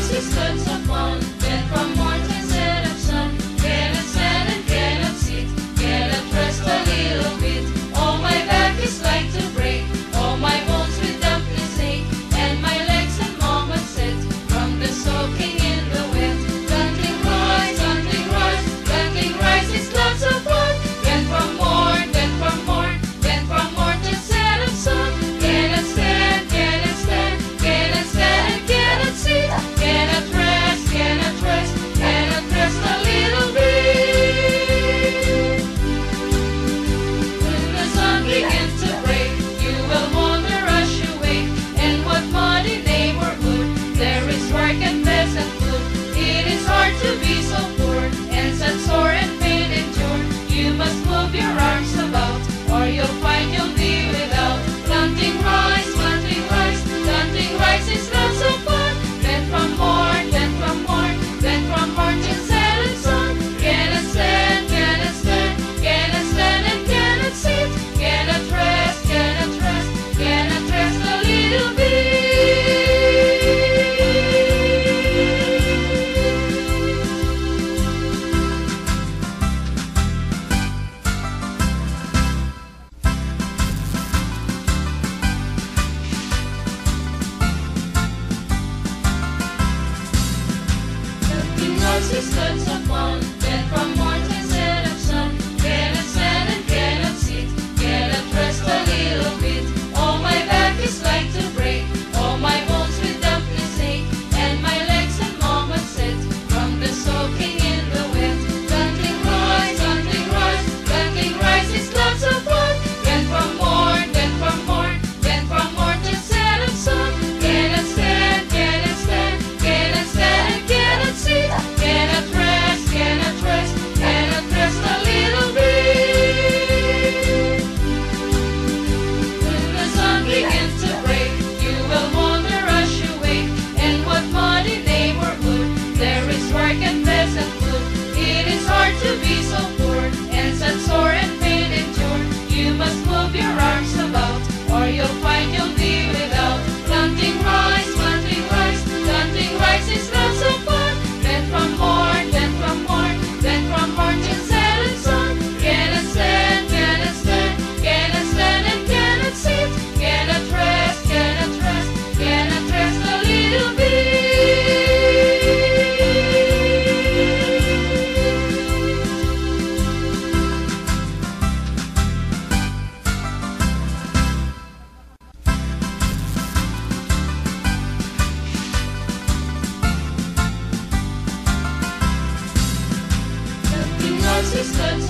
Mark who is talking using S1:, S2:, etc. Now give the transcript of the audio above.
S1: Systems of one, then from morning set of sun. Cannot stand and cannot sit, cannot rest a little bit. All my back is like to break, all my bones with dampness ache, and my legs and moments set from the soaking in the wet. Planting rice is lots of fun. Then from morn, then from morn, then from morning set of sun. Cannot stand, cannot stand, cannot stand and cannot sit. Cannot rest a little bit. When the sun begins to break, you will wonder as you wake. And what muddy neighborhood, there is work and peasant food. It is hard to be so poor, and such sore and pain endure. You must move your arms about, or you'll find you'll be without. Planting rice is not so fun. Then from morn, then from morn till setting sun. Cannot stand, cannot stand, cannot stand and cannot sit. Cannot rest a little bit. Systems of one, then from morning set of sun. Cannot stand and cannot sit, cannot rest a little bit. All my back is like to break, all my bones with dampness ache, and my legs and moments set from the soaking in the wet. Planting rice is lots of fun. Then from morn, then from morn till set of sun. Cannot stand, cannot stand, cannot stand and cannot sit. Cannot rest a little bit. When the sun begins to break, you will wonder as you wake. And what muddy neighborhood, there is work and peasant food. It is hard to be so poor, and such sore and pain endure. You must move your arms about, or you'll find you'll be without. Planting rice is not so fun. Then from morn till setting sun. Cannot stand, cannot stand and cannot sit. Cannot rest a little bit. Systems